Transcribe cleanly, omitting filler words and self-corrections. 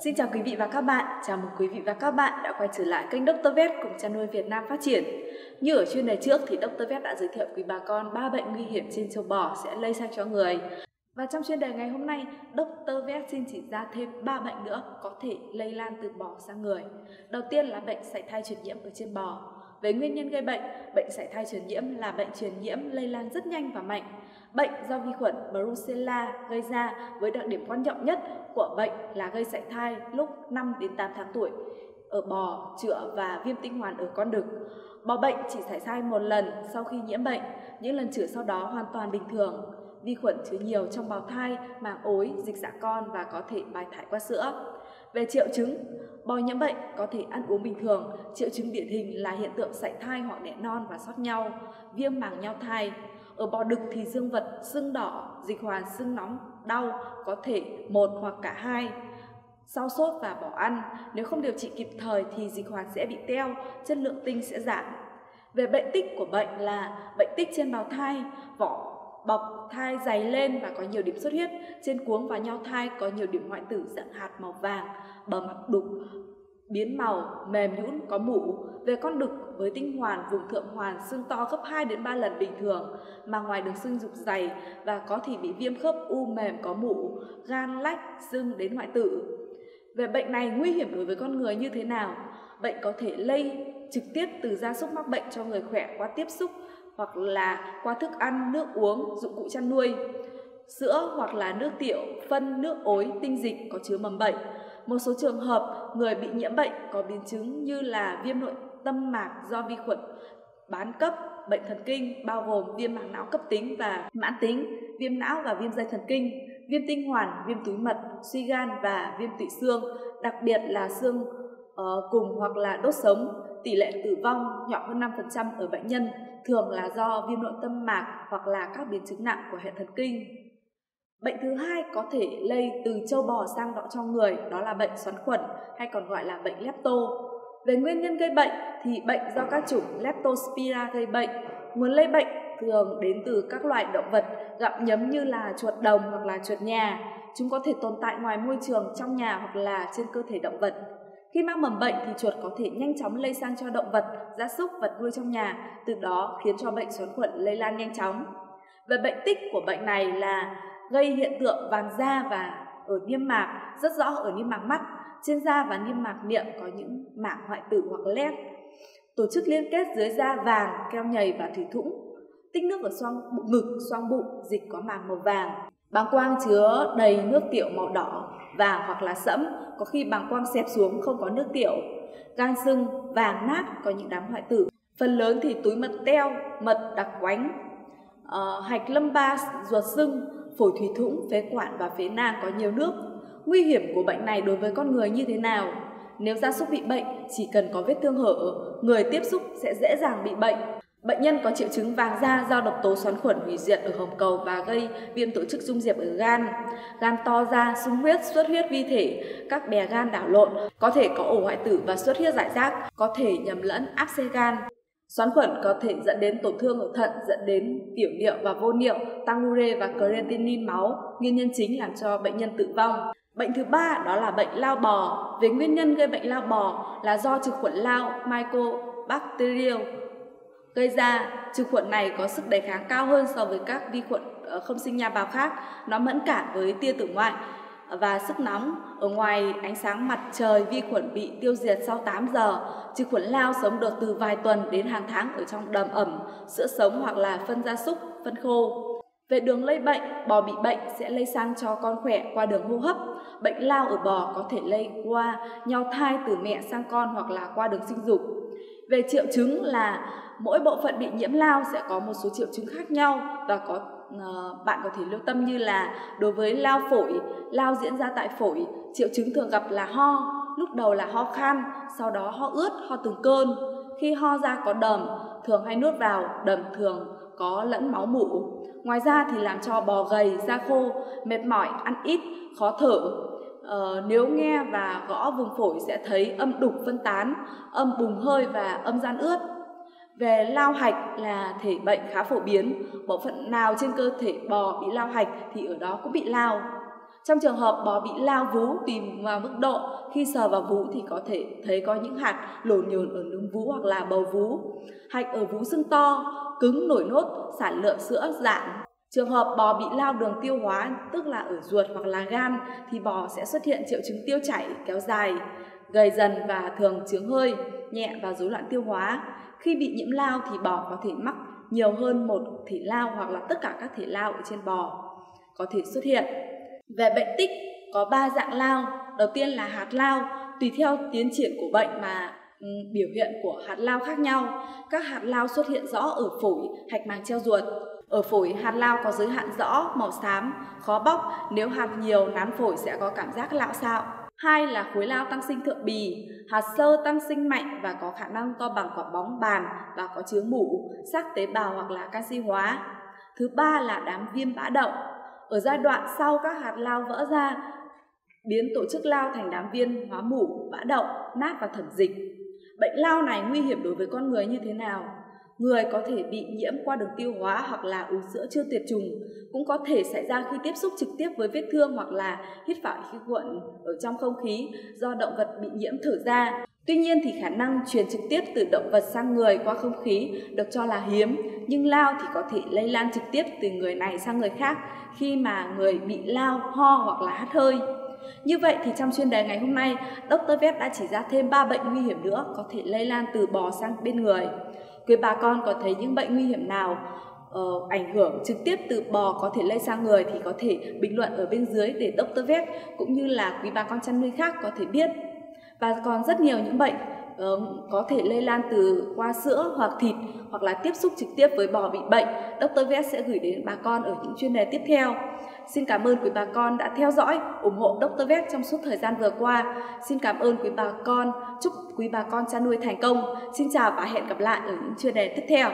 Xin chào quý vị và các bạn, chào mừng quý vị và các bạn đã quay trở lại kênh Dr. Vet cùng chăn nuôi Việt Nam phát triển. Như ở chuyên đề trước thì Dr. Vet đã giới thiệu quý bà con 3 bệnh nguy hiểm trên trâu bò sẽ lây sang cho người. Và trong chuyên đề ngày hôm nay, Dr. Vet xin chỉ ra thêm 3 bệnh nữa có thể lây lan từ bò sang người. Đầu tiên là bệnh sảy thai truyền nhiễm ở trên bò. Về nguyên nhân gây bệnh, bệnh sảy thai truyền nhiễm là bệnh truyền nhiễm lây lan rất nhanh và mạnh. Bệnh do vi khuẩn Brucella gây ra với đặc điểm quan trọng nhất của bệnh là gây sảy thai lúc 5 đến 8 tháng tuổi ở bò, chữa và viêm tinh hoàn ở con đực. Bò bệnh chỉ sảy thai một lần sau khi nhiễm bệnh, những lần chữa sau đó hoàn toàn bình thường. Vi khuẩn chứa nhiều trong bào thai, màng ối, dịch dạ con và có thể bài thải qua sữa. Về triệu chứng, bò nhiễm bệnh có thể ăn uống bình thường. Triệu chứng điển hình là hiện tượng sảy thai hoặc đẻ non và sót nhau, viêm màng nhau thai. Ở bò đực thì dương vật sưng đỏ, dịch hoàn sưng nóng, đau, có thể một hoặc cả hai. Sau sốt và bỏ ăn, nếu không điều trị kịp thời thì dịch hoàn sẽ bị teo, chất lượng tinh sẽ giảm. Về bệnh tích của bệnh là bệnh tích trên bào thai, vỏ bọc thai dày lên và có nhiều điểm xuất huyết. Trên cuống và nhau thai có nhiều điểm hoại tử dạng hạt màu vàng, bờ mặt đục, biến màu, mềm nhũn, có mủ. Về con đực với tinh hoàn, vùng thượng hoàn sưng to gấp 2 đến 3 lần bình thường, mà ngoài đường sưng dục dày và có thể bị viêm khớp u mềm có mủ, gan lách, sưng đến hoại tử. Về bệnh này nguy hiểm đối với con người như thế nào? Bệnh có thể lây trực tiếp từ gia súc mắc bệnh cho người khỏe qua tiếp xúc hoặc là qua thức ăn, nước uống, dụng cụ chăn nuôi, sữa hoặc là nước tiểu, phân, nước ối, tinh dịch có chứa mầm bệnh. Một số trường hợp người bị nhiễm bệnh có biến chứng như là viêm nội tâm mạc do vi khuẩn bán cấp, bệnh thần kinh bao gồm viêm màng não cấp tính và mãn tính, viêm não và viêm dây thần kinh, viêm tinh hoàn, viêm túi mật, suy gan và viêm tụy xương, đặc biệt là xương cùng hoặc là đốt sống. Tỷ lệ tử vong nhỏ hơn 5% ở bệnh nhân, thường là do viêm nội tâm mạc hoặc là các biến chứng nặng của hệ thần kinh. Bệnh thứ hai có thể lây từ trâu bò sang cho người, đó là bệnh xoắn khuẩn hay còn gọi là bệnh lepto. Về nguyên nhân gây bệnh thì bệnh do các chủng Leptospira gây bệnh. Nguồn lây bệnh thường đến từ các loài động vật gặm nhấm như là chuột đồng hoặc là chuột nhà. Chúng có thể tồn tại ngoài môi trường, trong nhà hoặc là trên cơ thể động vật. Khi mắc mầm bệnh thì chuột có thể nhanh chóng lây sang cho động vật, gia súc, vật nuôi trong nhà, từ đó khiến cho bệnh xoắn khuẩn lây lan nhanh chóng. Về bệnh tích của bệnh này là gây hiện tượng vàng da và ở niêm mạc, rất rõ ở niêm mạc mắt, trên da và niêm mạc miệng có những mảng hoại tử hoặc lét. Tổ chức liên kết dưới da vàng, keo nhầy và thủy thủng. Tích nước ở ngực, xoang bụng, dịch có màng màu vàng. Bàng quang chứa đầy nước tiểu màu đỏ, vàng hoặc là sẫm, có khi bàng quang xẹp xuống không có nước tiểu. Gan sưng, vàng nát, có những đám hoại tử. Phần lớn thì túi mật teo, mật đặc quánh, hạch lâm ba, ruột sưng, phổi thủy thủng, phế quản và phế nang có nhiều nước. Nguy hiểm của bệnh này đối với con người như thế nào? Nếu gia súc bị bệnh, chỉ cần có vết thương hở, người tiếp xúc sẽ dễ dàng bị bệnh. Bệnh nhân có triệu chứng vàng da do độc tố xoắn khuẩn hủy diệt ở hồng cầu và gây viêm tổ chức dung diệp ở gan. Gan to ra, sung huyết, xuất huyết vi thể, các bè gan đảo lộn, có thể có ổ hoại tử và xuất huyết rải rác, có thể nhầm lẫn áp xe gan. Xoắn khuẩn có thể dẫn đến tổn thương ở thận, dẫn đến tiểu niệu và vô niệu, tăng ure và creatinine máu, nguyên nhân chính làm cho bệnh nhân tử vong. Bệnh thứ ba đó là bệnh lao bò. Về nguyên nhân gây bệnh lao bò là do trực khuẩn lao Mycobacterium gây ra. Trực khuẩn này có sức đề kháng cao hơn so với các vi khuẩn không sinh nha bào khác. Nó mẫn cảm với tia tử ngoại và sức nóng. Ở ngoài ánh sáng mặt trời, vi khuẩn bị tiêu diệt sau 8 giờ. Trực khuẩn lao sống được từ vài tuần đến hàng tháng ở trong đầm ẩm, sữa sống hoặc là phân gia súc, phân khô. Về đường lây bệnh, bò bị bệnh sẽ lây sang cho con khỏe qua đường hô hấp. Bệnh lao ở bò có thể lây qua nhau thai từ mẹ sang con hoặc là qua đường sinh dục. Về triệu chứng là mỗi bộ phận bị nhiễm lao sẽ có một số triệu chứng khác nhau và bạn có thể lưu tâm như là đối với lao phổi, lao diễn ra tại phổi, triệu chứng thường gặp là ho, lúc đầu là ho khan, sau đó ho ướt, ho từng cơn. Khi ho ra có đờm, thường hay nuốt vào, đờm thường có lẫn máu mủ. Ngoài ra thì làm cho bò gầy, da khô, mệt mỏi, ăn ít, khó thở. Nếu nghe và gõ vùng phổi sẽ thấy âm đục phân tán, âm bùng hơi và âm gian ướt. Về lao hạch là thể bệnh khá phổ biến, bộ phận nào trên cơ thể bò bị lao hạch thì ở đó cũng bị lao. Trong trường hợp bò bị lao vú tùy vào mức độ, khi sờ vào vú thì có thể thấy có những hạt lổn nhổn ở núm vú hoặc là bầu vú. Hạch ở vú sưng to, cứng nổi nốt, sản lượng sữa giảm. Trường hợp bò bị lao đường tiêu hóa, tức là ở ruột hoặc là gan, thì bò sẽ xuất hiện triệu chứng tiêu chảy kéo dài, gầy dần và thường chướng hơi nhẹ và rối loạn tiêu hóa. Khi bị nhiễm lao thì bò có thể mắc nhiều hơn một thể lao hoặc là tất cả các thể lao ở trên bò có thể xuất hiện. Về bệnh tích, có 3 dạng lao. Đầu tiên là hạt lao. Tùy theo tiến triển của bệnh mà biểu hiện của hạt lao khác nhau. Các hạt lao xuất hiện rõ ở phổi, hạch màng treo ruột. Ở phổi, hạt lao có giới hạn rõ, màu xám, khó bóc. Nếu hạt nhiều, nán phổi sẽ có cảm giác lạo xạo. 2 là khối lao tăng sinh thượng bì. Hạt xơ tăng sinh mạnh và có khả năng to bằng quả bóng bàn và có chứa mủ, xác tế bào hoặc là canxi hóa. Thứ 3 là đám viêm bã đậu. Ở giai đoạn sau các hạt lao vỡ ra, biến tổ chức lao thành đám viên hóa mủ, bã đậu, nát và thẩm dịch. Bệnh lao này nguy hiểm đối với con người như thế nào? Người có thể bị nhiễm qua đường tiêu hóa hoặc là uống sữa chưa tuyệt chủng, cũng có thể xảy ra khi tiếp xúc trực tiếp với vết thương hoặc là hít phải khí khuẩn ở trong không khí do động vật bị nhiễm thở ra. Tuy nhiên thì khả năng truyền trực tiếp từ động vật sang người qua không khí được cho là hiếm, nhưng lao thì có thể lây lan trực tiếp từ người này sang người khác khi mà người bị lao ho hoặc là hắt hơi. Như vậy thì trong chuyên đề ngày hôm nay, Dr. Vet đã chỉ ra thêm 3 bệnh nguy hiểm nữa có thể lây lan từ bò sang bên người. Quý bà con có thấy những bệnh nguy hiểm nào ảnh hưởng trực tiếp từ bò có thể lây sang người thì có thể bình luận ở bên dưới để Dr. Vet cũng như là quý bà con chăn nuôi khác có thể biết. Và còn rất nhiều những bệnh có thể lây lan từ qua sữa hoặc thịt hoặc là tiếp xúc trực tiếp với bò bị bệnh. Dr. Vet sẽ gửi đến bà con ở những chuyên đề tiếp theo. Xin cảm ơn quý bà con đã theo dõi, ủng hộ Dr. Vet trong suốt thời gian vừa qua. Xin cảm ơn quý bà con, chúc quý bà con chăn nuôi thành công. Xin chào và hẹn gặp lại ở những chuyên đề tiếp theo.